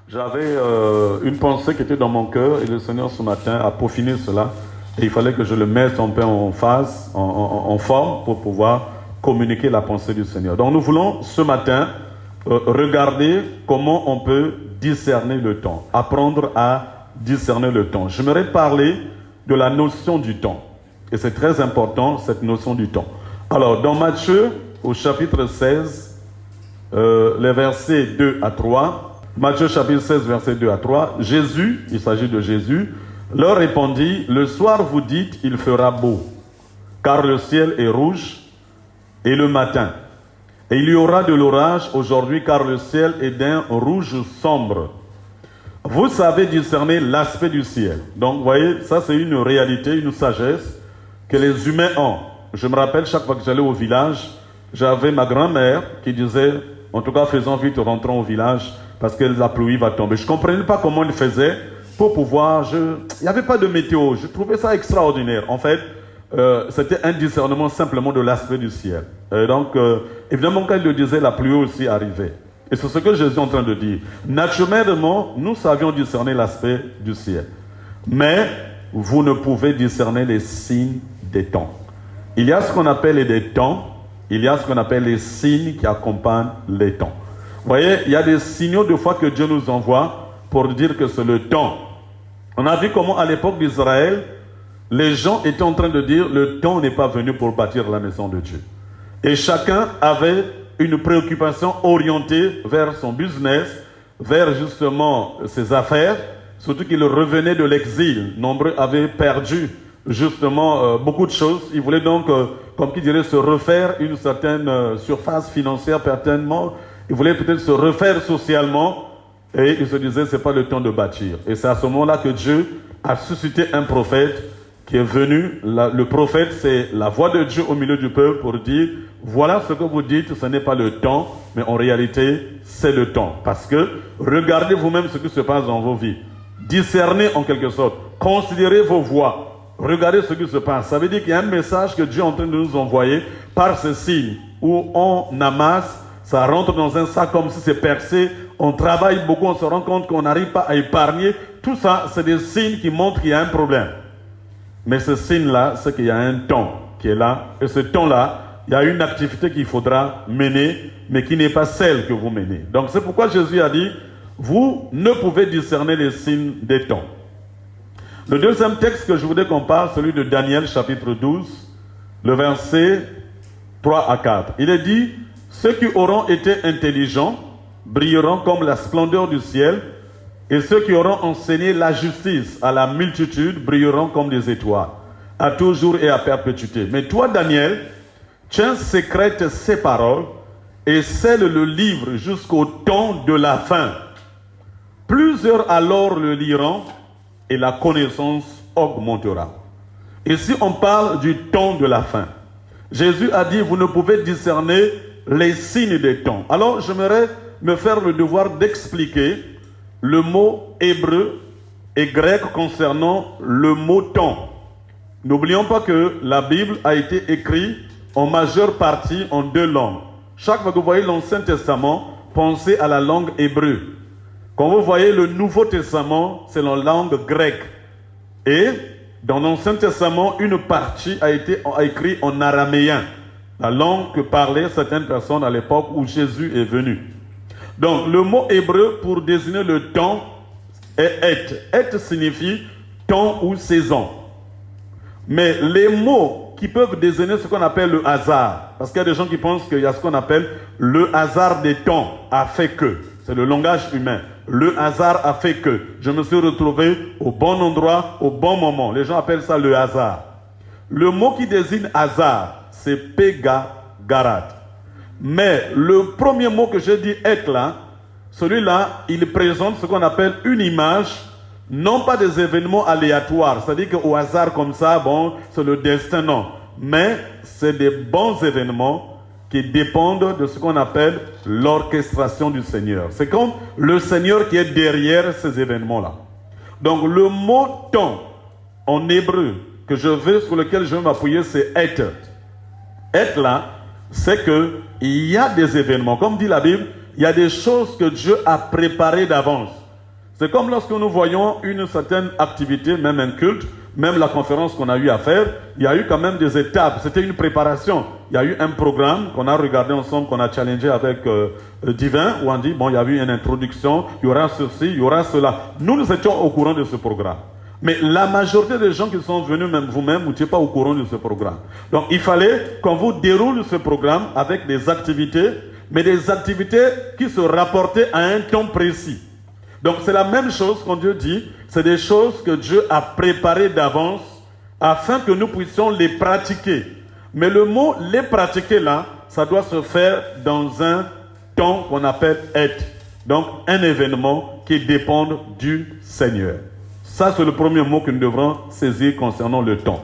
J'avais une pensée qui était dans mon cœur et le Seigneur ce matin a peaufiné cela. Et il fallait que je le mette un peu en phase, en forme pour pouvoir communiquer la pensée du Seigneur. Donc nous voulons ce matin regarder comment on peut discerner le temps, apprendre à discerner le temps. J'aimerais parler de la notion du temps. Et c'est très important, cette notion du temps. Alors, dans Matthieu, au chapitre 16, les versets 2 à 3, Matthieu chapitre 16, versets 2 à 3, Jésus, il s'agit de Jésus, leur répondit, « Le soir vous dites, il fera beau, car le ciel est rouge, et le matin. Et il y aura de l'orage aujourd'hui, car le ciel est d'un rouge sombre. Vous savez discerner l'aspect du ciel. » Donc, vous voyez, ça c'est une réalité, une sagesse que les humains ont. Je me rappelle, chaque fois que j'allais au village, j'avais ma grand-mère qui disait, en tout cas, faisons vite, rentrons au village, parce que la pluie va tomber. Je ne comprenais pas comment il faisait pour pouvoir... Il n'y avait pas de météo. Je trouvais ça extraordinaire. En fait, c'était un discernement simplement de l'aspect du ciel. Et donc, évidemment, quand il le disait, la pluie aussi arrivait. Et c'est ce que Jésus est en train de dire. Naturellement, nous savions discerner l'aspect du ciel. Mais vous ne pouvez discerner les signes des temps. Il y a ce qu'on appelle des temps. Il y a ce qu'on appelle les signes qui accompagnent les temps. Vous voyez, il y a des signaux de fois que Dieu nous envoie pour dire que c'est le temps. On a vu comment à l'époque d'Israël, les gens étaient en train de dire le temps n'est pas venu pour bâtir la maison de Dieu. Et chacun avait une préoccupation orientée vers son business, vers justement ses affaires, surtout qu'il revenait de l'exil. Nombreux avaient perdu justement beaucoup de choses. Ils voulaient donc, comme qui dirait, se refaire une certaine surface financière certainement. Ils voulaient peut-être se refaire socialement et ils se disaient c'est pas le temps de bâtir. Et c'est à ce moment-là que Dieu a suscité un prophète qui est venu. Le prophète, c'est la voix de Dieu au milieu du peuple pour dire voilà ce que vous dites, ce n'est pas le temps, mais en réalité c'est le temps. Parce que regardez vous-même ce qui se passe dans vos vies. Discernez en quelque sorte. Considérez vos voies. Regardez ce qui se passe. Ça veut dire qu'il y a un message que Dieu est en train de nous envoyer par ce signe où on amasse. Ça rentre dans un sac comme si c'est percé. On travaille beaucoup, on se rend compte qu'on n'arrive pas à épargner. Tout ça, c'est des signes qui montrent qu'il y a un problème. Mais ce signe-là, c'est qu'il y a un temps qui est là. Et ce temps-là, il y a une activité qu'il faudra mener, mais qui n'est pas celle que vous menez. Donc c'est pourquoi Jésus a dit, vous ne pouvez discerner les signes des temps. Le deuxième texte que je voudrais qu'on parle, celui de Daniel, chapitre 12, le verset 3 à 4. Il est dit, ceux qui auront été intelligents brilleront comme la splendeur du ciel, et ceux qui auront enseigné la justice à la multitude brilleront comme des étoiles, à toujours et à perpétuité. Mais toi, Daniel, tiens secrètes ces paroles et scelle le livre jusqu'au temps de la fin. Plusieurs alors le liront et la connaissance augmentera. Ici, on parle du temps de la fin. Jésus a dit, vous ne pouvez discerner les signes des temps. Alors, j'aimerais me faire le devoir d'expliquer le mot hébreu et grec concernant le mot temps. N'oublions pas que la Bible a été écrite en majeure partie en deux langues. Chaque fois que vous voyez l'Ancien Testament, pensez à la langue hébreu. Quand vous voyez le Nouveau Testament, c'est la langue grecque. Et dans l'Ancien Testament, une partie a été écrite en araméen, la langue que parlaient certaines personnes à l'époque où Jésus est venu. Donc, le mot hébreu pour désigner le temps est et. Et signifie temps ou saison. Mais les mots qui peuvent désigner ce qu'on appelle le hasard, parce qu'il y a des gens qui pensent qu'il y a ce qu'on appelle le hasard des temps, a fait que. C'est le langage humain. Le hasard a fait que. Je me suis retrouvé au bon endroit, au bon moment. Les gens appellent ça le hasard. Le mot qui désigne hasard, c'est Pega-Garat. Mais le premier mot que j'ai dit être là, celui-là, il présente ce qu'on appelle une image, non pas des événements aléatoires, c'est-à-dire qu'au hasard comme ça, bon, c'est le destin, non. Mais c'est des bons événements qui dépendent de ce qu'on appelle l'orchestration du Seigneur. C'est comme le Seigneur qui est derrière ces événements-là. Donc le mot temps en hébreu sur lequel je vais m'appuyer, c'est être. Être là, c'est qu'il y a des événements. Comme dit la Bible, il y a des choses que Dieu a préparées d'avance. C'est comme lorsque nous voyons une certaine activité, même un culte, même la conférence qu'on a eu à faire, il y a eu quand même des étapes. C'était une préparation. Il y a eu un programme qu'on a regardé ensemble, qu'on a challengé avec Divin, où on dit, bon, il y a eu une introduction, il y aura ceci, il y aura cela. Nous étions au courant de ce programme. Mais la majorité des gens qui sont venus, même vous-même, vous n'étiez pas au courant de ce programme. Donc, il fallait qu'on vous déroule ce programme avec des activités, mais des activités qui se rapportaient à un temps précis. Donc c'est la même chose quand Dieu dit, c'est des choses que Dieu a préparées d'avance afin que nous puissions les pratiquer. Mais le mot les pratiquer là, ça doit se faire dans un temps qu'on appelle être. Donc un événement qui dépend du Seigneur. Ça c'est le premier mot que nous devrons saisir concernant le temps.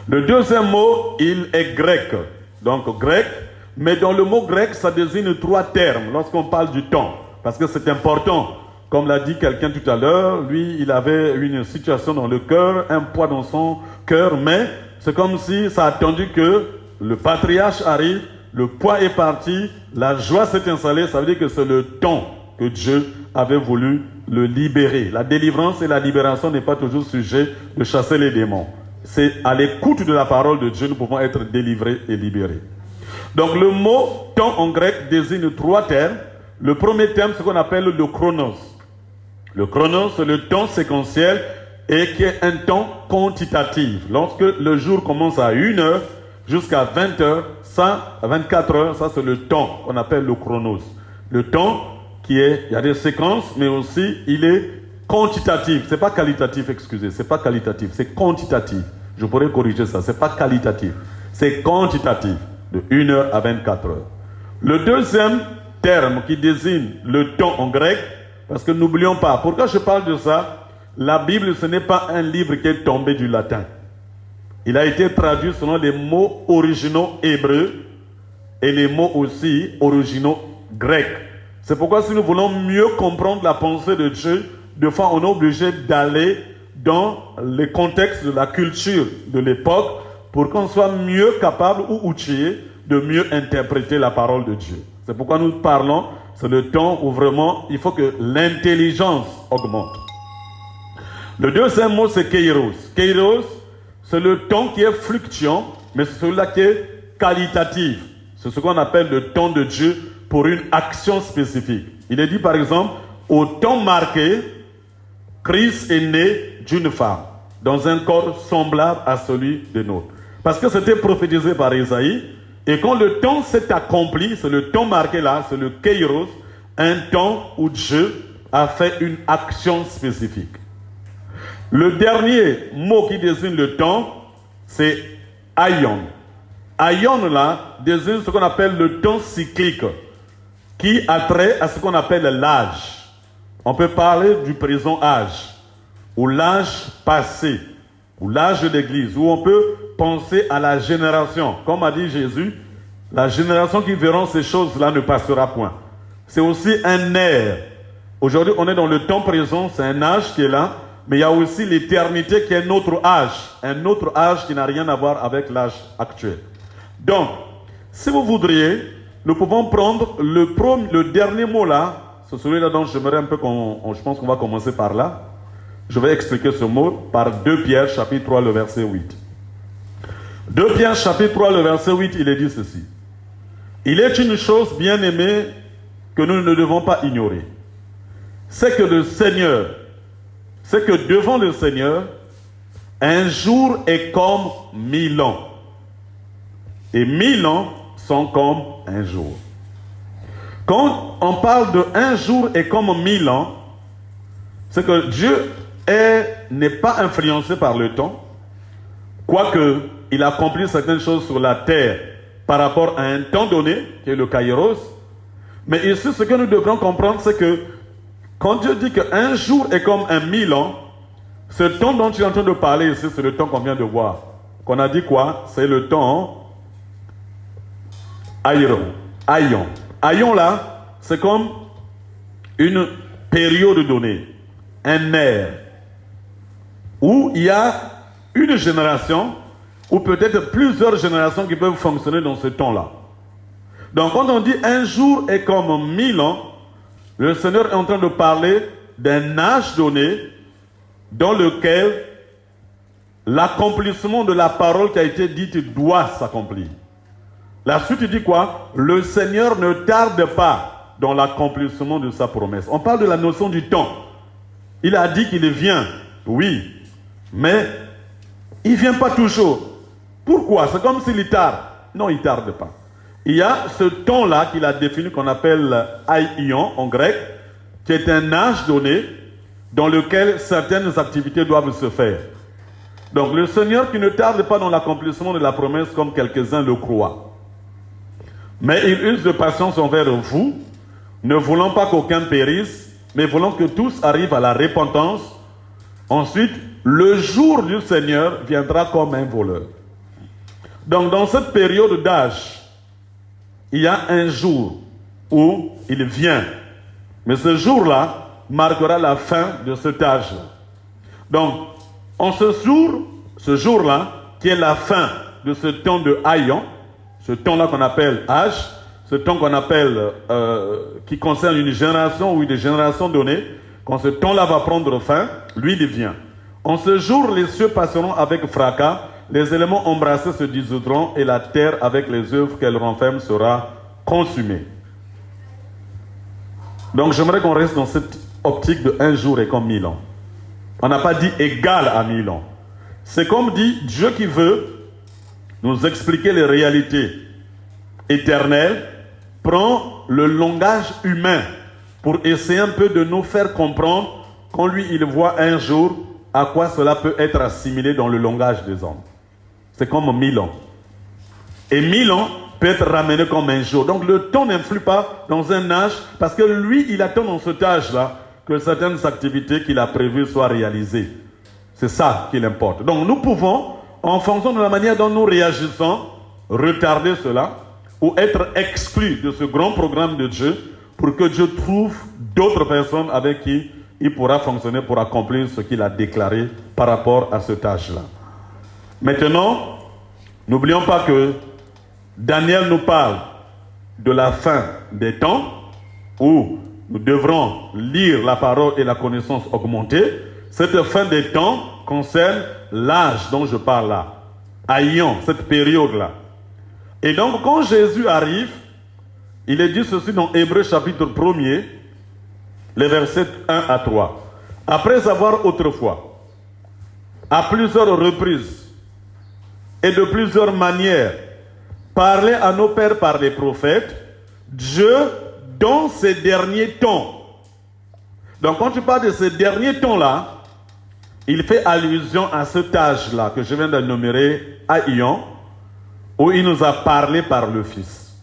Le deuxième mot, il est grec. Donc grec, mais dans le mot grec, ça désigne 3 termes lorsqu'on parle du temps. Parce que c'est important. Comme l'a dit quelqu'un tout à l'heure, lui, il avait une situation dans le cœur, un poids dans son cœur, mais c'est comme si ça a attendu que le patriarche arrive, le poids est parti, la joie s'est installée, ça veut dire que c'est le temps que Dieu avait voulu le libérer. La délivrance et la libération n'est pas toujours sujet de chasser les démons. C'est à l'écoute de la parole de Dieu, nous pouvons être délivrés et libérés. Donc le mot temps en grec désigne 3 termes. Le premier terme, c'est ce qu'on appelle le chronos. Le chronos, c'est le temps séquentiel et qui est un temps quantitatif. Lorsque le jour commence à 1h jusqu'à 20h, ça, à 24 heures, ça c'est le temps qu'on appelle le chronos. Le temps qui est, il y a des séquences, mais aussi il est quantitatif. C'est pas qualitatif, excusez, c'est pas qualitatif, c'est quantitatif. Je pourrais corriger ça, c'est pas qualitatif, c'est quantitatif, de 1h à 24 heures. Le deuxième terme qui désigne le temps en grec, parce que n'oublions pas, pourquoi je parle de ça? La Bible, ce n'est pas un livre qui est tombé du latin. Il a été traduit selon les mots originaux hébreux et les mots aussi originaux grecs. C'est pourquoi si nous voulons mieux comprendre la pensée de Dieu, des fois on est obligé d'aller dans le contexte de la culture de l'époque pour qu'on soit mieux capable ou outillé de mieux interpréter la parole de Dieu. C'est pourquoi nous parlons, c'est le temps où vraiment il faut que l'intelligence augmente. Le deuxième mot c'est kairos. Kairos, c'est le temps qui est fluctuant, mais c'est celui-là qui est qualitatif. C'est ce qu'on appelle le temps de Dieu pour une action spécifique. Il est dit par exemple, au temps marqué, Christ est né d'une femme, dans un corps semblable à celui de nôtre. Parce que c'était prophétisé par Isaïe, et quand le temps s'est accompli, c'est le temps marqué là, c'est le kairos, un temps où Dieu a fait une action spécifique. Le dernier mot qui désigne le temps, c'est aion. Aion là, désigne ce qu'on appelle le temps cyclique, qui a trait à ce qu'on appelle l'âge. On peut parler du présent âge, ou l'âge passé, ou l'âge de l'Église, où on peut penser à la génération. Comme a dit Jésus, la génération qui verront ces choses-là ne passera point. C'est aussi un ère. Aujourd'hui, on est dans le temps présent, c'est un âge qui est là, mais il y a aussi l'éternité qui est notre âge. Un autre âge qui n'a rien à voir avec l'âge actuel. Donc, si vous voudriez, nous pouvons prendre le dernier mot là, c'est celui-là dont j'aimerais un peu je pense qu'on va commencer par là. Je vais expliquer ce mot par 2 Pierre chapitre 3, le verset 8. 2 Pierre chapitre 3, le verset 8, il est dit ceci. Il est une chose bien aimée que nous ne devons pas ignorer. C'est que devant le Seigneur, un jour est comme 1000 ans. Et 1000 ans sont comme un jour. Quand on parle de un jour est comme 1000 ans, c'est que Dieu n'est pas influencé par le temps, quoique il accomplit certaines choses sur la terre par rapport à un temps donné, qui est le kairos. Mais ici, ce que nous devrons comprendre, c'est que quand Dieu dit qu'un jour est comme 1000 ans, ce temps dont tu es en train de parler ici, c'est le temps qu'on vient de voir. Qu'on a dit quoi? C'est le temps aion. Aion là, c'est comme une période donnée, un ère, où il y a une génération, ou peut-être plusieurs générations qui peuvent fonctionner dans ce temps-là. Donc quand on dit un jour est comme 1000 ans, le Seigneur est en train de parler d'un âge donné dans lequel l'accomplissement de la parole qui a été dite doit s'accomplir. La suite dit quoi? Le Seigneur ne tarde pas dans l'accomplissement de sa promesse. On parle de la notion du temps. Il a dit qu'il vient, oui, mais il ne vient pas toujours. Pourquoi? C'est comme s'il tarde. Non, il ne tarde pas. Il y a ce temps-là qu'il a défini, qu'on appelle aion en grec, qui est un âge donné dans lequel certaines activités doivent se faire. Donc le Seigneur qui ne tarde pas dans l'accomplissement de la promesse comme quelques-uns le croient. Mais il use de patience envers vous, ne voulant pas qu'aucun périsse, mais voulant que tous arrivent à la repentance. Ensuite, le jour du Seigneur viendra comme un voleur. Donc dans cette période d'âge, il y a un jour où il vient. Mais ce jour-là marquera la fin de cet âge-là. Donc, en ce jour-là, qui est la fin de ce temps de Aion, ce temps-là qu'on appelle âge, ce temps qu'on appelle, qui concerne une génération ou des générations données, quand ce temps-là va prendre fin, lui, il vient. En ce jour, les cieux passeront avec fracas, les éléments embrassés se dissoudront et la terre, avec les œuvres qu'elle renferme, sera consumée. Donc, j'aimerais qu'on reste dans cette optique de un jour est comme 1000 ans. On n'a pas dit égal à 1000 ans. C'est comme dit Dieu qui veut nous expliquer les réalités éternelles, prend le langage humain pour essayer un peu de nous faire comprendre quand lui il voit un jour à quoi cela peut être assimilé dans le langage des hommes. C'est comme 1000 ans. Et 1000 ans peut être ramené comme un jour. Donc le temps n'influe pas dans un âge parce que lui il attend dans cet âge-là que certaines activités qu'il a prévues soient réalisées. C'est ça qui l'importe. Donc nous pouvons, en fonction de la manière dont nous réagissons, retarder cela ou être exclus de ce grand programme de Dieu pour que Dieu trouve d'autres personnes avec qui il pourra fonctionner pour accomplir ce qu'il a déclaré par rapport à cet âge-là. Maintenant, n'oublions pas que Daniel nous parle de la fin des temps où nous devrons lire la parole et la connaissance augmenter. Cette fin des temps concerne l'âge dont je parle là, Aion, cette période-là. Et donc, quand Jésus arrive, il est dit ceci dans Hébreux chapitre 1er, les versets 1 à 3. Après avoir autrefois, à plusieurs reprises et de plusieurs manières, parlé à nos pères par les prophètes, Dieu, dans ces derniers temps. Donc, quand tu parles de ces derniers temps-là, il fait allusion à cet âge-là que je viens d'énumérer, Aion, où il nous a parlé par le Fils.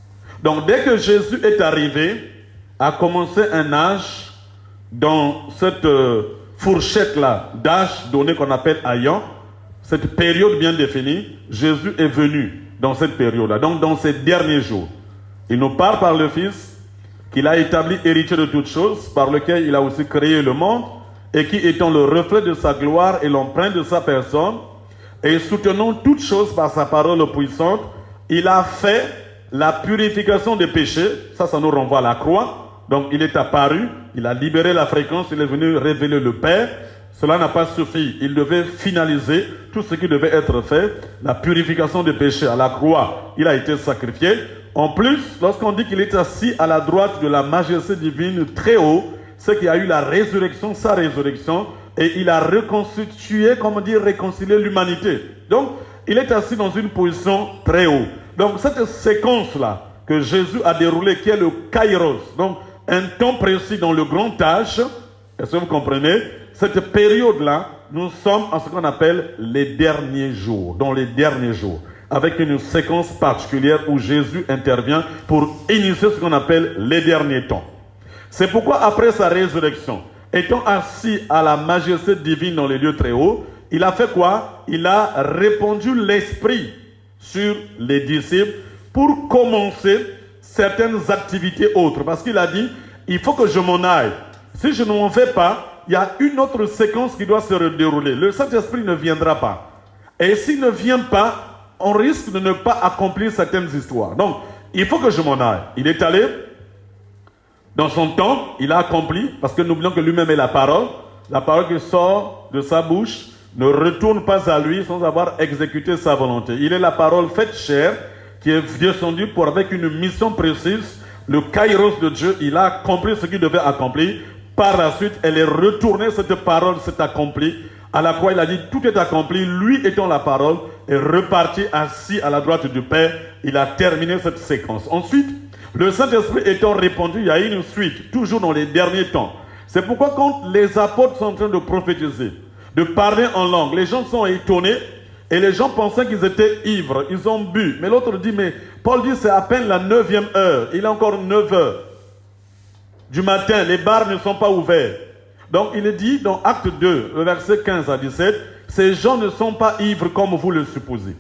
Donc, dès que Jésus est arrivé, a commencé un âge dans cette fourchette-là d'âge donné qu'on appelle Aion, cette période bien définie, Jésus est venu dans cette période-là, donc dans ces derniers jours. Il nous parle par le Fils, qu'il a établi héritier de toutes choses, par lequel il a aussi créé le monde, et qui étant le reflet de sa gloire et l'empreinte de sa personne, et soutenant toutes choses par sa parole puissante, il a fait la purification des péchés. Ça nous renvoie à la croix. Donc il est apparu, il a libéré la fréquence, il est venu révéler le Père. Cela n'a pas suffi. Il devait finaliser tout ce qui devait être fait. La purification des péchés à la croix, il a été sacrifié. En plus, lorsqu'on dit qu'il est assis à la droite de la majesté divine très haut, c'est qu'il y a eu la résurrection, sa résurrection, et il a reconstitué, comment dire, réconcilié l'humanité. Donc, il est assis dans une position très haut. Donc, cette séquence-là que Jésus a déroulée, qui est le Kairos, donc un temps précis dans le grand âge, est-ce que vous comprenez? Cette période-là, nous sommes en ce qu'on appelle les derniers jours, dans les derniers jours, avec une séquence particulière où Jésus intervient pour initier ce qu'on appelle les derniers temps. C'est pourquoi après sa résurrection, étant assis à la majesté divine dans les lieux très hauts, il a fait quoi? Il a répandu l'esprit sur les disciples pour commencer certaines activités autres. Parce qu'il a dit, il faut que je m'en aille. Si je ne m'en vais pas, il y a une autre séquence qui doit se dérouler. Le Saint-Esprit ne viendra pas. Et s'il ne vient pas, on risque de ne pas accomplir certaines histoires. Donc, il faut que je m'en aille. Il est allé Dans son temps, il a accompli, parce que n'oublions que lui-même est la parole qui sort de sa bouche ne retourne pas à lui sans avoir exécuté sa volonté. Il est la parole faite chair qui est descendue pour avec une mission précise, le kairos de Dieu. Il a accompli ce qu'il devait accomplir. Par la suite, elle est retournée, cette parole s'est accomplie. À la croix, il a dit, tout est accompli. Lui étant la parole, est reparti assis à la droite du Père. Il a terminé cette séquence. Ensuite, le Saint-Esprit étant répandu, il y a une suite, toujours dans les derniers temps. C'est pourquoi quand les apôtres sont en train de prophétiser, de parler en langue, les gens sont étonnés et les gens pensaient qu'ils étaient ivres, ils ont bu. Mais l'autre dit, mais Paul dit c'est à peine la 9e heure, il est encore 9 heures du matin, les bars ne sont pas ouverts. Donc il est dit dans Acte 2, le verset 15 à 17, ces gens ne sont pas ivres comme vous le supposez.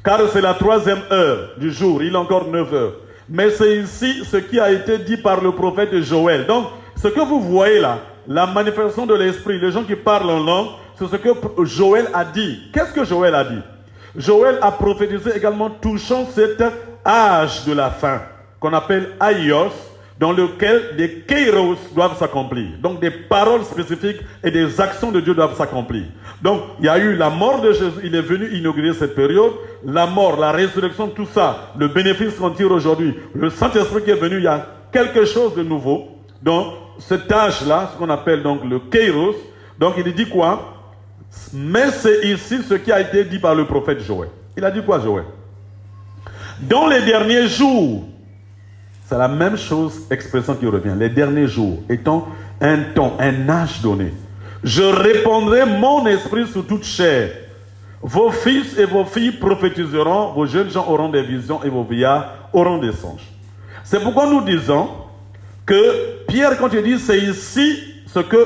Car c'est la 3e heure du jour, il est encore 9 heures. Mais c'est ici ce qui a été dit par le prophète Joël. Donc ce que vous voyez là, la manifestation de l'esprit, les gens qui parlent en langue, c'est ce que Joël a dit. Qu'est-ce que Joël a dit? Joël a prophétisé également touchant cet âge de la fin, qu'on appelle Aios, dans lequel des kairos doivent s'accomplir. Donc des paroles spécifiques et des actions de Dieu doivent s'accomplir. Donc il y a eu la mort de Jésus, il est venu inaugurer cette période, la mort, la résurrection, tout ça, le bénéfice qu'on tire aujourd'hui, le Saint-Esprit qui est venu, il y a quelque chose de nouveau. Donc cet âge-là, ce qu'on appelle donc le kairos, donc il dit quoi? Mais c'est ici ce qui a été dit par le prophète Joël. Il a dit quoi, Joël? Dans les derniers jours, c'est la même chose, expression qui revient. Les derniers jours étant un temps, un âge donné. Je répandrai mon esprit sur toute chair. Vos fils et vos filles prophétiseront, vos jeunes gens auront des visions et vos vieillards auront des songes. C'est pourquoi nous disons que Pierre, quand il dit c'est ici ce que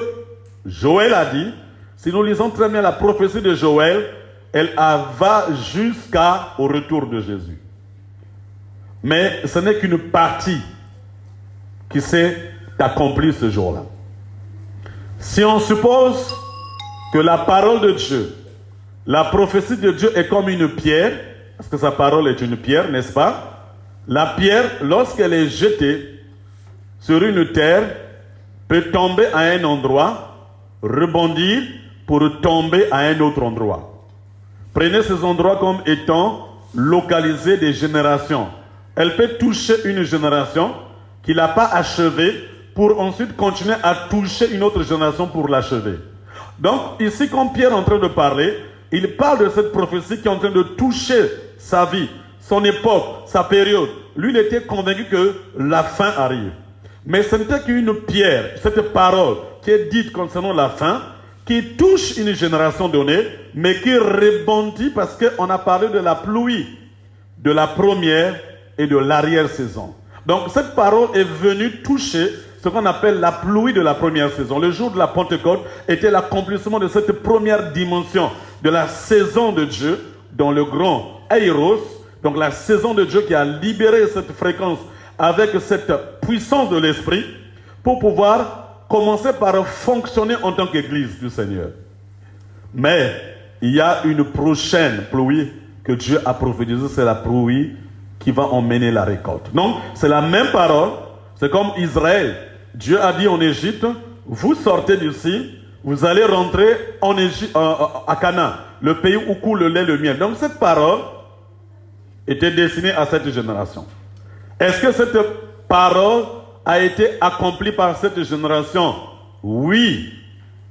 Joël a dit, si nous lisons très bien la prophétie de Joël, elle va jusqu'au retour de Jésus. Mais ce n'est qu'une partie qui s'est accomplie ce jour-là. Si on suppose que la parole de Dieu, la prophétie de Dieu est comme une pierre, parce que sa parole est une pierre, n'est-ce pas? La pierre, lorsqu'elle est jetée sur une terre, peut tomber à un endroit, rebondir pour tomber à un autre endroit. Prenez ces endroits comme étant localisés des générations. Elle peut toucher une génération qui n'a pas achevé pour ensuite continuer à toucher une autre génération pour l'achever. Donc ici, quand Pierre est en train de parler, il parle de cette prophétie qui est en train de toucher sa vie, son époque, sa période. Lui, il était convaincu que la fin arrive. Mais ce n'était qu'une pierre, cette parole qui est dite concernant la fin, qui touche une génération donnée, mais qui rebondit parce qu'on a parlé de la pluie, de la première et de l'arrière-saison. Donc cette parole est venue toucher ce qu'on appelle la pluie de la première saison. Le jour de la Pentecôte était l'accomplissement de cette première dimension de la saison de Dieu dans le grand Airos, donc la saison de Dieu qui a libéré cette fréquence avec cette puissance de l'Esprit pour pouvoir commencer par fonctionner en tant qu'Église du Seigneur. Mais il y a une prochaine pluie que Dieu a prophétisée, c'est la pluie qui va emmener la récolte. Donc, c'est la même parole. C'est comme Israël. Dieu a dit en Égypte, vous sortez d'ici, vous allez rentrer en Égypte, à Canaan, le pays où coule le lait et le miel. Donc, cette parole était destinée à cette génération. Est-ce que cette parole a été accomplie par cette génération? Oui.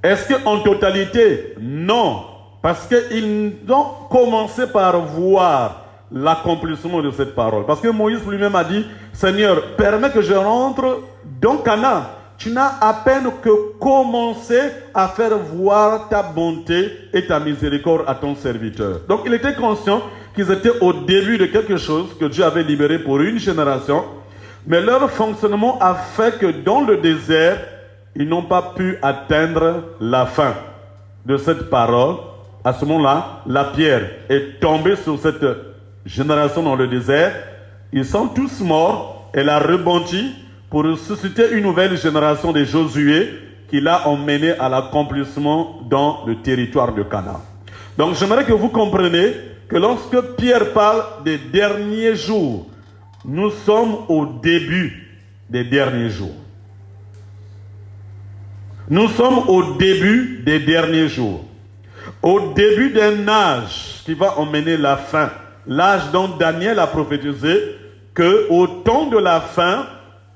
Est-ce qu'en totalité? Non. Parce qu'ils ont commencé par voir l'accomplissement de cette parole. Parce que Moïse lui-même a dit, Seigneur, permets que je rentre dans Canaan. Tu n'as à peine que commencé à faire voir ta bonté et ta miséricorde à ton serviteur. Donc il était conscient qu'ils étaient au début de quelque chose que Dieu avait libéré pour une génération, mais leur fonctionnement a fait que dans le désert, ils n'ont pas pu atteindre la fin de cette parole. À ce moment-là, la pierre est tombée sur cette génération dans le désert. Ils sont tous morts. Elle a rebondi pour susciter une nouvelle génération de Josué qui l'a emmené à l'accomplissement dans le territoire de Canaan. Donc j'aimerais que vous compreniez que lorsque Pierre parle des derniers jours, nous sommes au début des derniers jours. Nous sommes au début des derniers jours. Au début d'un âge qui va emmener la fin. L'âge dont Daniel a prophétisé qu'au temps de la fin,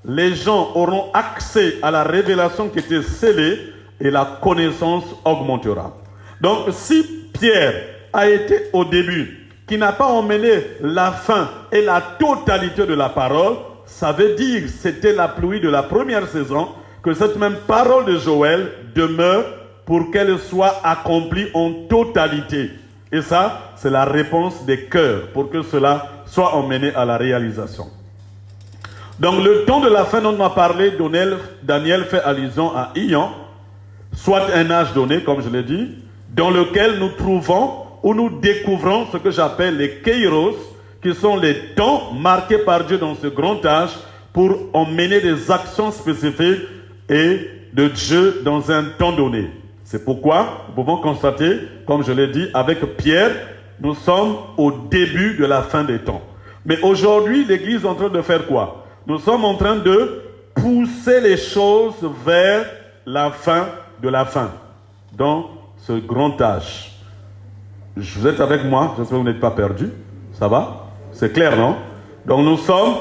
les gens auront accès à la révélation qui était scellée et la connaissance augmentera. Donc si Pierre a été au début, qui n'a pas emmené la fin et la totalité de la parole, ça veut dire que c'était la pluie de la première saison, que cette même parole de Joël demeure pour qu'elle soit accomplie en totalité. Et ça, c'est la réponse des cœurs pour que cela soit emmené à la réalisation. Donc le temps de la fin dont on a parlé, Daniel fait allusion à Ian, soit un âge donné, comme je l'ai dit, dans lequel nous trouvons ou nous découvrons ce que j'appelle les Kairos, qui sont les temps marqués par Dieu dans ce grand âge pour emmener des actions spécifiques et de Dieu dans un temps donné. C'est pourquoi nous pouvons constater, comme je l'ai dit, avec Pierre, nous sommes au début de la fin des temps. Mais aujourd'hui, l'Église est en train de faire quoi? Nous sommes en train de pousser les choses vers la fin de la fin, dans ce grand âge. Vous êtes avec moi? J'espère que vous n'êtes pas perdus. Ça va? C'est clair, non? Donc nous sommes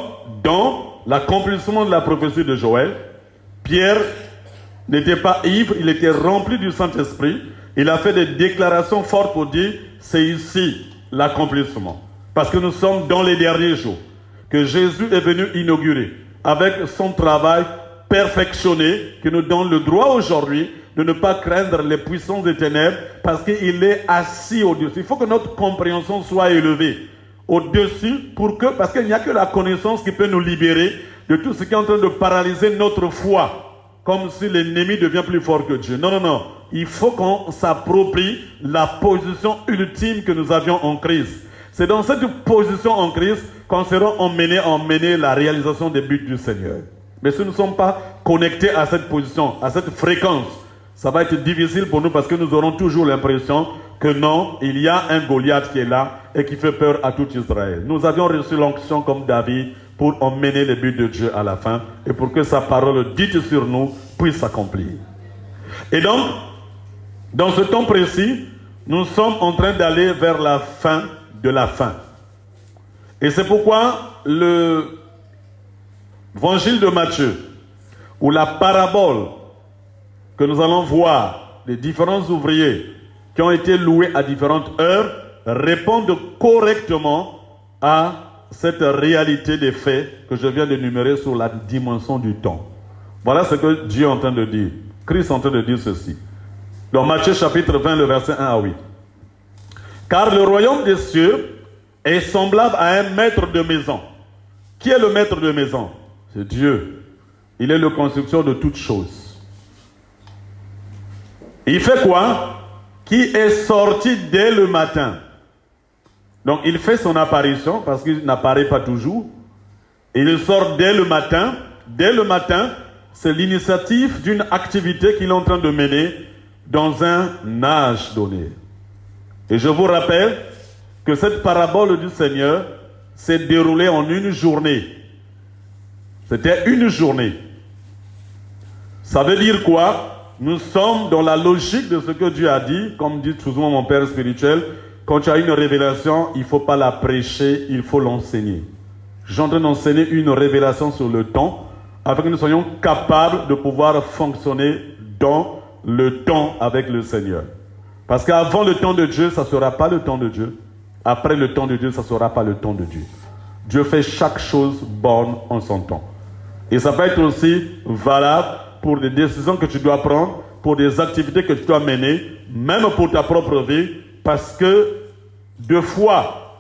dans l'accomplissement de la prophétie de Joël. Pierre n'était pas ivre, il était rempli du Saint-Esprit. Il a fait des déclarations fortes pour dire, c'est ici l'accomplissement. Parce que nous sommes dans les derniers jours, que Jésus est venu inaugurer, avec son travail perfectionné, qui nous donne le droit aujourd'hui de ne pas craindre les puissances des ténèbres, parce qu'il est assis au-dessus. Il faut que notre compréhension soit élevée au-dessus, parce qu'il n'y a que la connaissance qui peut nous libérer de tout ce qui est en train de paralyser notre foi, comme si l'ennemi devient plus fort que Dieu. Non, non, non. Il faut qu'on s'approprie la position ultime que nous avions en Christ. C'est dans cette position en Christ qu'on sera emmené à emmener la réalisation des buts du Seigneur. Mais si nous ne sommes pas connectés à cette position, à cette fréquence, ça va être difficile pour nous parce que nous aurons toujours l'impression que non, il y a un Goliath qui est là et qui fait peur à tout Israël. Nous avions reçu l'onction comme David pour emmener les buts de Dieu à la fin et pour que sa parole dite sur nous puisse s'accomplir. Et donc, dans ce temps précis, nous sommes en train d'aller vers la fin de la fin. Et c'est pourquoi l'évangile de Matthieu, ou la parabole que nous allons voir, les différents ouvriers qui ont été loués à différentes heures, répondent correctement à cette réalité des faits que je viens d'énumérer sur la dimension du temps. Voilà ce que Dieu est en train de dire. Christ est en train de dire ceci. Dans Matthieu chapitre 20, le verset 1 à 8. Car le royaume des cieux est semblable à un maître de maison. Qui est le maître de maison? C'est Dieu. Il est le constructeur de toutes choses. Il fait quoi? Qui est sorti dès le matin. Donc il fait son apparition parce qu'il n'apparaît pas toujours. Il sort dès le matin. Dès le matin, c'est l'initiative d'une activité qu'il est en train de mener dans un âge donné. Et je vous rappelle que cette parabole du Seigneur s'est déroulée en une journée. C'était une journée. Ça veut dire quoi? Nous sommes dans la logique de ce que Dieu a dit, comme dit souvent mon père spirituel, quand tu as une révélation, il ne faut pas la prêcher, il faut l'enseigner. Je suis en train d'enseigner une révélation sur le temps, afin que nous soyons capables de pouvoir fonctionner dans le temps avec le Seigneur. Parce qu'avant le temps de Dieu, ça ne sera pas le temps de Dieu. Après le temps de Dieu, ça ne sera pas le temps de Dieu. Dieu fait chaque chose bonne en son temps. Et ça peut être aussi valable pour des décisions que tu dois prendre, pour des activités que tu dois mener, même pour ta propre vie, parce que deux fois,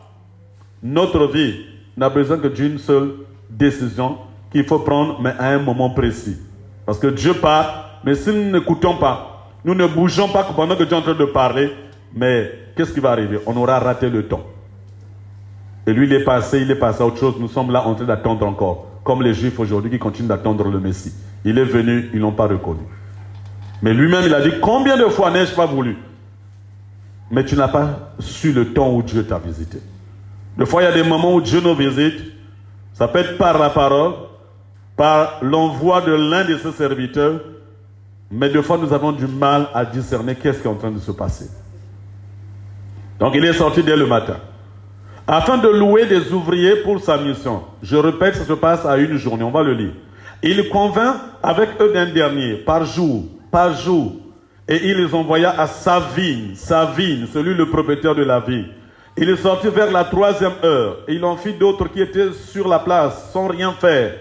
notre vie n'a besoin que d'une seule décision qu'il faut prendre, mais à un moment précis. Parce que Dieu parle, mais si nous n'écoutons pas, nous ne bougeons pas pendant que Dieu est en train de parler, mais qu'est-ce qui va arriver? On aura raté le temps. Et lui, il est passé à autre chose. Nous sommes là en train d'attendre encore. Comme les Juifs aujourd'hui qui continuent d'attendre le Messie. Il est venu, ils ne l'ont pas reconnu. Mais lui-même, il a dit, combien de fois n'ai-je pas voulu? Mais tu n'as pas su le temps où Dieu t'a visité. Des fois, il y a des moments où Dieu nous visite. Ça peut être par la parole, par l'envoi de l'un de ses serviteurs, Mais des fois, nous avons du mal à discerner qu'est-ce qui est en train de se passer. Donc, il est sorti dès le matin, afin de louer des ouvriers pour sa mission. Je répète, ça se passe à une journée, on va le lire. Il convint avec eux d'un dernier, par jour, et il les envoya à sa vigne, celui le propriétaire de la vigne. Il est sorti vers la 3e heure, et il en fit d'autres qui étaient sur la place, sans rien faire.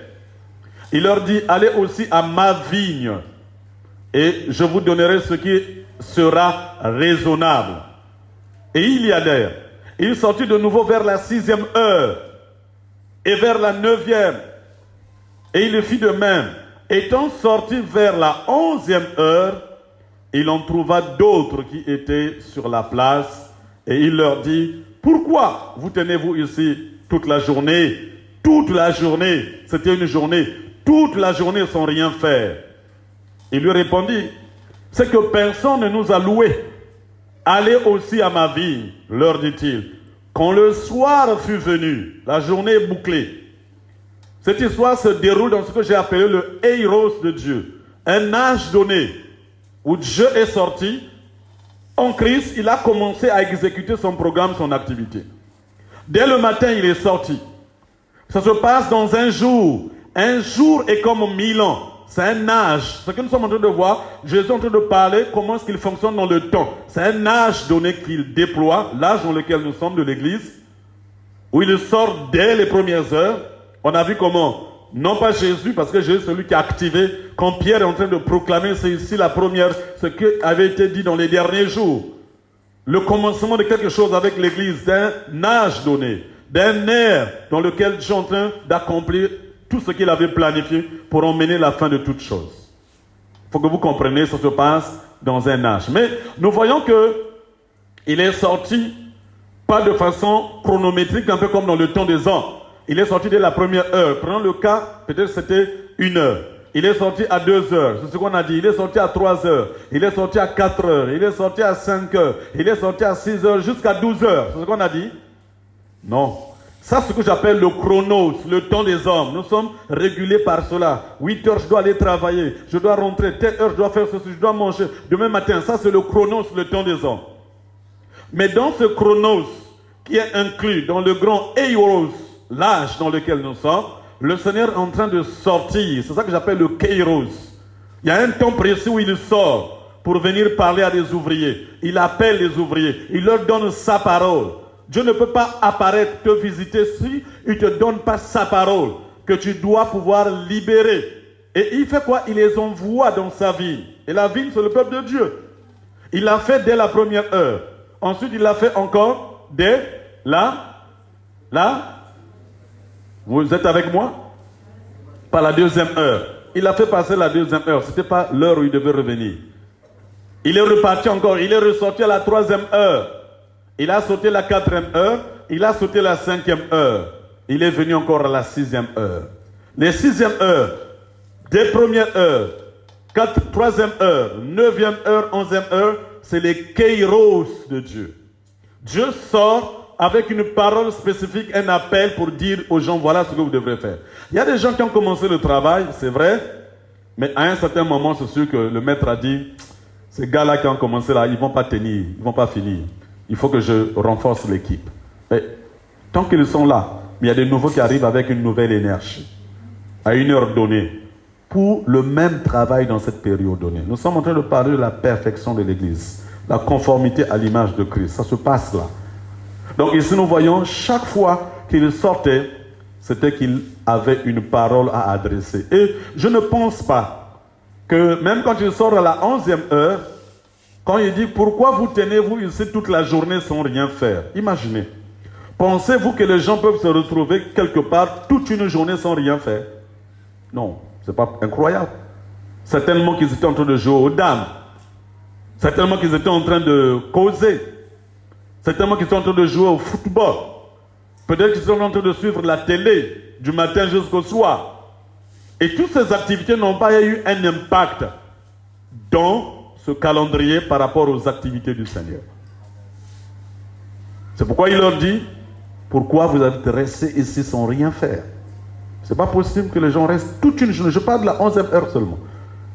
Il leur dit, allez aussi à ma vigne, et je vous donnerai ce qui sera raisonnable. Et ils y allèrent. Il sortit de nouveau vers la 6e heure, et vers la 9e, et il le fit de même. Étant sorti vers la 11e heure, il en trouva d'autres qui étaient sur la place, et il leur dit, pourquoi vous tenez-vous ici toute la journée? Toute la journée, c'était une journée, toute la journée sans rien faire. Il lui répondit, c'est que personne ne nous a loués. Allez aussi à ma vigne, leur dit-il. Quand le soir fut venu, la journée est bouclée. Cette histoire se déroule dans ce que j'ai appelé le Eiros de Dieu. Un âge donné où Dieu est sorti. En Christ, il a commencé à exécuter son programme, son activité. Dès le matin, il est sorti. Ça se passe dans un jour. Un jour est comme 1000 ans. C'est un âge. Ce que nous sommes en train de voir, Jésus est en train de parler comment est-ce qu'il fonctionne dans le temps. C'est un âge donné qu'il déploie, l'âge dans lequel nous sommes de l'Église, où il sort dès les premières heures. On a vu comment, non pas Jésus, parce que Jésus est celui qui a activé, quand Pierre est en train de proclamer, c'est ici la première, ce qui avait été dit dans les derniers jours. Le commencement de quelque chose avec l'Église, d'un âge donné, d'un ère dans lequel Dieu est en train d'accomplir tout ce qu'il avait planifié pour emmener la fin de toutes choses. Il faut que vous compreniez, ça se passe dans un âge. Mais nous voyons que il est sorti, pas de façon chronométrique, un peu comme dans le temps des ans. Il est sorti dès la première heure. Prenons le cas, peut-être c'était 1 heure. Il est sorti à 2 heures, c'est ce qu'on a dit. Il est sorti à 3 heures. Il est sorti à 4 heures. Il est sorti à 5 heures. Il est sorti à 6 heures jusqu'à 12 heures. C'est ce qu'on a dit? Non. Ça, c'est ce que j'appelle le chronos, le temps des hommes. Nous sommes régulés par cela. 8 heures, je dois aller travailler. Je dois rentrer. Telle heure, je dois faire ceci. Je dois manger. Demain matin, ça, c'est le chronos, le temps des hommes. Mais dans ce chronos, qui est inclus dans le grand Eiros, l'âge dans lequel nous sommes, le Seigneur est en train de sortir. C'est ça que j'appelle le Kairos. Il y a un temps précis où il sort pour venir parler à des ouvriers. Il appelle les ouvriers. Il leur donne sa parole. Dieu ne peut pas apparaître, te visiter si il ne te donne pas sa parole que tu dois pouvoir libérer. Et il fait quoi? Il les envoie dans sa ville. Et la ville, c'est le peuple de Dieu. Il l'a fait dès la première heure. Ensuite, il l'a fait encore dès vous êtes avec moi? Par la 2e heure. Il a fait passer la 2e heure. Ce n'était pas l'heure où il devait revenir. Il est reparti encore. Il est ressorti à la 3e heure. Il a sauté la 4e heure. Il a sauté la 5e heure. Il est venu encore à la 6e heure. Les 6e heures, des premières heures, 3e heure, 9e heure, 11e heure, c'est les Kairos de Dieu. Dieu sort avec une parole spécifique, un appel pour dire aux gens, voilà ce que vous devrez faire. Il y a des gens qui ont commencé le travail, c'est vrai, mais à un certain moment, c'est sûr que le maître a dit, ces gars-là qui ont commencé là, ils ne vont pas tenir, ils ne vont pas finir. Il faut que je renforce l'équipe. Et tant qu'ils sont là, il y a des nouveaux qui arrivent avec une nouvelle énergie, à une heure donnée, pour le même travail dans cette période donnée. Nous sommes en train de parler de la perfection de l'Église, la conformité à l'image de Christ. Ça se passe là. Donc ici, nous voyons, chaque fois qu'il sortait, c'était qu'il avait une parole à adresser. Et je ne pense pas que, même quand il sort à la 11e heure, quand il dit, pourquoi vous tenez-vous ici toute la journée sans rien faire? Imaginez. Pensez-vous que les gens peuvent se retrouver quelque part toute une journée sans rien faire? Non, c'est pas incroyable. Certainement qu'ils étaient en train de jouer aux dames. Certainement qu'ils étaient en train de causer. Certainement qu'ils sont en train de jouer au football. Peut-être qu'ils sont en train de suivre la télé du matin jusqu'au soir. Et toutes ces activités n'ont pas eu un impact dans ce calendrier par rapport aux activités du Seigneur. C'est pourquoi il leur dit, pourquoi vous êtes restés ici sans rien faire? C'est pas possible que les gens restent toute une journée. Je parle de la 11e heure seulement.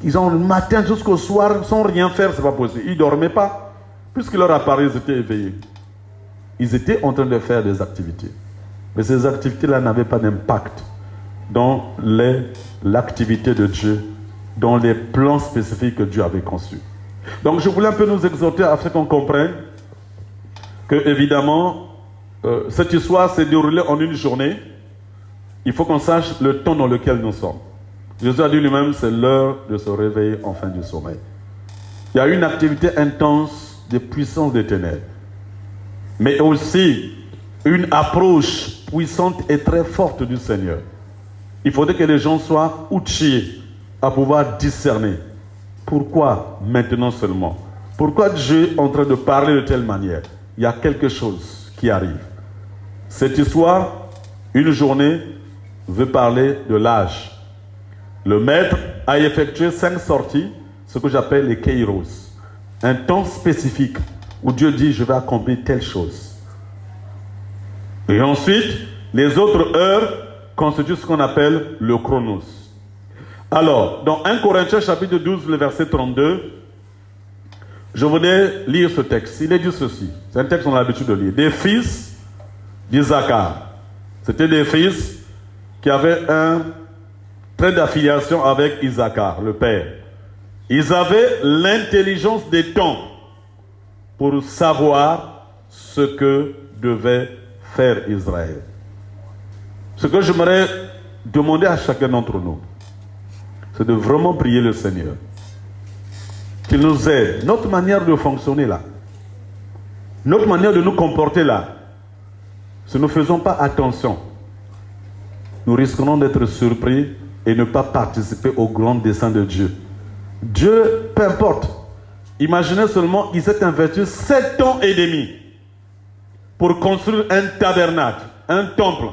Ils ont le matin jusqu'au soir sans rien faire, c'est pas possible. Ils ne dormaient pas. Puisqu'il leur apparaît, ils étaient éveillés. Ils étaient en train de faire des activités. Mais ces activités-là n'avaient pas d'impact dans l'activité de Dieu, dans les plans spécifiques que Dieu avait conçus. Donc je voulais un peu nous exhorter afin qu'on comprenne que, évidemment, cette histoire s'est déroulée en une journée. Il faut qu'on sache le temps dans lequel nous sommes. Jésus a dit lui-même, c'est l'heure de se réveiller en fin du sommeil. Il y a une activité intense de puissance des ténèbres, mais aussi une approche puissante et très forte du Seigneur. Il faudrait que les gens soient outillés à pouvoir discerner. Pourquoi maintenant seulement? Pourquoi Dieu est en train de parler de telle manière? Il y a quelque chose qui arrive. Cette histoire, une journée, veut parler de l'âge. Le maître a effectué 5 sorties, ce que j'appelle les kairos. Un temps spécifique où Dieu dit, je vais accomplir telle chose. Et ensuite, les autres heures constituent ce qu'on appelle le chronos. Alors, dans 1 Corinthiens chapitre 12, le verset 32, je voulais lire ce texte. Il est dit ceci. C'est un texte qu'on a l'habitude de lire. Des fils d'Isaacar. C'était des fils qui avaient un trait d'affiliation avec Isaacar, le père. Ils avaient l'intelligence des temps pour savoir ce que devait faire Israël. Ce que j'aimerais demander à chacun d'entre nous, c'est de vraiment prier le Seigneur. Qu'il nous aide. Notre manière de fonctionner là, notre manière de nous comporter là, si nous ne faisons pas attention, nous risquerons d'être surpris et ne pas participer au grand dessein de Dieu. Dieu, peu importe. Imaginez seulement, il s'est investi 7 ans et demi pour construire un tabernacle, un temple,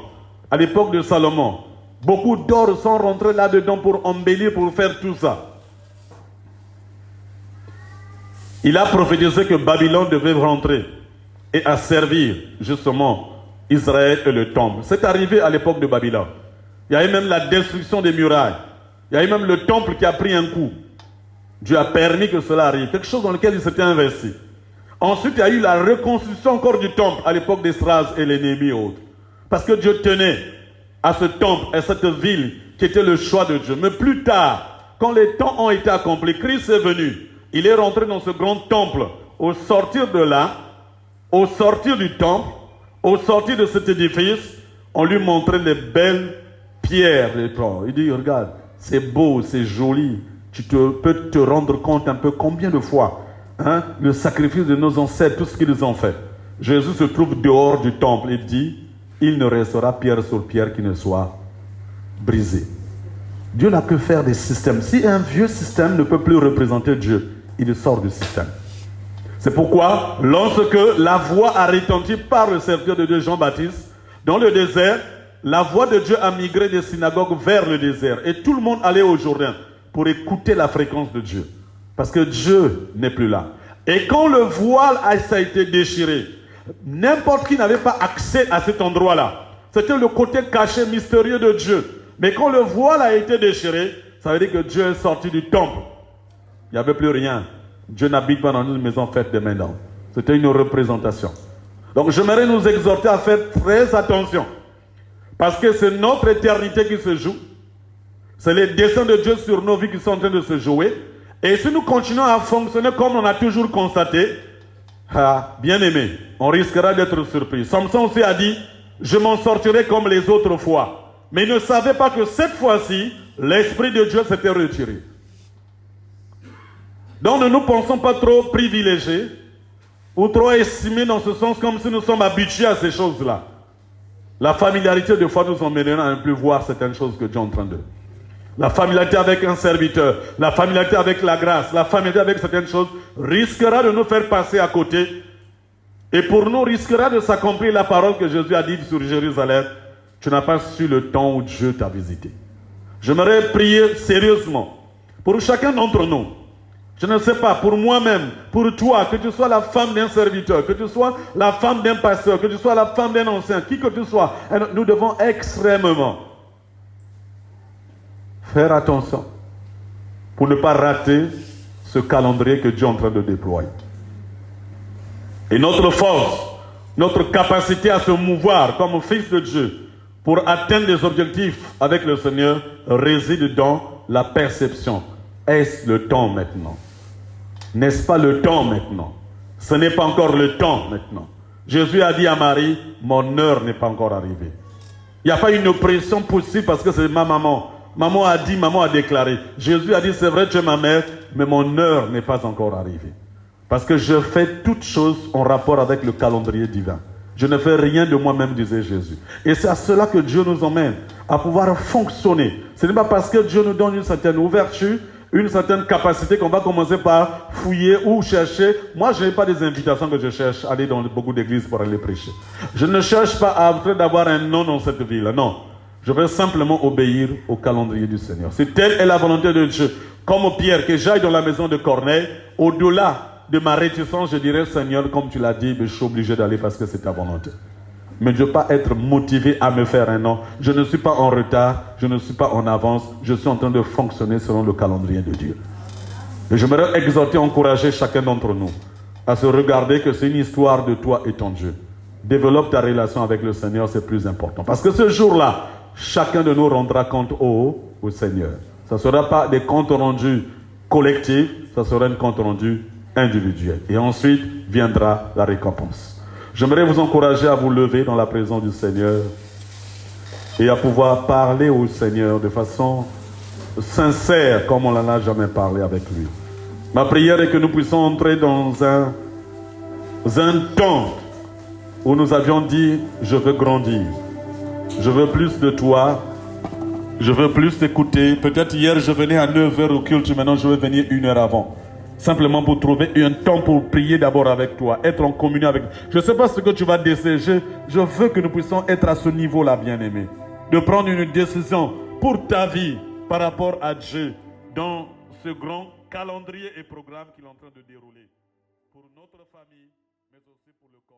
à l'époque de Salomon. Beaucoup d'or sont rentrés là-dedans pour embellir, pour faire tout ça. Il a prophétisé que Babylone devait rentrer et à servir justement Israël et le temple. C'est arrivé à l'époque de Babylone. Il y a eu même la destruction des murailles. Il y a eu même le temple qui a pris un coup. Dieu a permis que cela arrive. Quelque chose dans lequel il s'était investi. Ensuite, il y a eu la reconstruction encore du temple à l'époque d'Esdras et les Néhémie et autres. Parce que Dieu tenait à ce temple, à cette ville qui était le choix de Dieu. Mais plus tard, quand les temps ont été accomplis, Christ est venu. Il est rentré dans ce grand temple. Au sortir de là, au sortir du temple, au sortir de cet édifice, on lui montrait les belles pierres. Il dit, regarde, c'est beau, c'est joli. Tu peux te rendre compte un peu combien de fois le sacrifice de nos ancêtres, tout ce qu'ils ont fait. Jésus se trouve dehors du temple et dit, il ne restera pierre sur pierre qui ne soit brisé. Dieu n'a que faire des systèmes. Si un vieux système ne peut plus représenter Dieu, il sort du système. C'est pourquoi, lorsque la voix a retenti par le serviteur de Dieu Jean-Baptiste, dans le désert, la voix de Dieu a migré des synagogues vers le désert. Et tout le monde allait au Jourdain pour écouter la fréquence de Dieu. Parce que Dieu n'est plus là. Et quand le voile a été déchiré, n'importe qui n'avait pas accès à cet endroit-là. C'était le côté caché, mystérieux de Dieu. Mais quand le voile a été déchiré, ça veut dire que Dieu est sorti du temple. Il n'y avait plus rien. Dieu n'habite pas dans une maison faite de main d'homme. C'était une représentation. Donc j'aimerais nous exhorter à faire très attention. Parce que c'est notre éternité qui se joue. C'est les desseins de Dieu sur nos vies qui sont en train de se jouer. Et si nous continuons à fonctionner comme on a toujours constaté, bien aimé, on risquera d'être surpris. Samson aussi a dit, je m'en sortirai comme les autres fois. Mais il ne savait pas que cette fois-ci, l'Esprit de Dieu s'était retiré. Donc ne nous pensons pas trop privilégiés ou trop estimés dans ce sens comme si nous sommes habitués à ces choses-là. La familiarité de foi nous emmènera à ne plus voir certaines choses que Dieu est en train de... La familiarité avec un serviteur, la familiarité avec la grâce, la familiarité avec certaines choses risquera de nous faire passer à côté. Et pour nous, risquera de s'accomplir la parole que Jésus a dite sur Jérusalem. Tu n'as pas su le temps où Dieu t'a visité. J'aimerais prier sérieusement pour chacun d'entre nous. Je ne sais pas, pour moi-même, pour toi, que tu sois la femme d'un serviteur, que tu sois la femme d'un pasteur, que tu sois la femme d'un ancien, qui que tu sois, nous devons extrêmement faire attention pour ne pas rater ce calendrier que Dieu est en train de déployer. Et notre force, notre capacité à se mouvoir comme fils de Dieu pour atteindre les objectifs avec le Seigneur réside dans la perception. Est-ce le temps maintenant? N'est-ce pas le temps maintenant? Ce n'est pas encore le temps maintenant. Jésus a dit à Marie, mon heure n'est pas encore arrivée. Il n'y a pas une oppression possible parce que c'est ma maman. Maman a dit, maman a déclaré. Jésus a dit, c'est vrai, tu es ma mère, mais mon heure n'est pas encore arrivée. Parce que je fais toutes choses en rapport avec le calendrier divin. Je ne fais rien de moi-même, disait Jésus. Et c'est à cela que Dieu nous emmène, à pouvoir fonctionner. Ce n'est pas parce que Dieu nous donne une certaine ouverture, une certaine capacité qu'on va commencer par fouiller ou chercher. Moi, je n'ai pas des invitations que je cherche à aller dans beaucoup d'églises pour aller prêcher. Je ne cherche pas à d'avoir un nom dans cette ville, non. Je veux simplement obéir au calendrier du Seigneur. Si telle est la volonté de Dieu, comme Pierre, que j'aille dans la maison de Corneille, au-delà de ma réticence, je dirais, Seigneur, comme tu l'as dit, je suis obligé d'aller parce que c'est ta volonté. Mais je ne veux pas être motivé à me faire un nom. Je ne suis pas en retard, je ne suis pas en avance, je suis en train de fonctionner selon le calendrier de Dieu. Et j'aimerais exhorter, encourager chacun d'entre nous à se regarder que c'est une histoire de toi et ton Dieu. Développe ta relation avec le Seigneur, c'est plus important. Parce que ce jour-là, chacun de nous rendra compte au Seigneur. Ce ne sera pas des comptes rendus collectifs, ce sera un compte rendu individuel. Et ensuite viendra la récompense. J'aimerais vous encourager à vous lever dans la présence du Seigneur et à pouvoir parler au Seigneur de façon sincère comme on n'en a jamais parlé avec lui. Ma prière est que nous puissions entrer dans un temps où nous avions dit, je veux grandir, je veux plus de toi, je veux plus t'écouter. Peut-être hier je venais à 9h au culte, maintenant je veux venir 1 heure avant. Simplement pour trouver un temps pour prier d'abord avec toi, être en communion avec toi. Je ne sais pas ce que tu vas décider. Je veux que nous puissions être à ce niveau-là, bien-aimés. De prendre une décision pour ta vie par rapport à Dieu dans ce grand calendrier et programme qu'il est en train de dérouler pour notre famille, mais aussi pour le corps.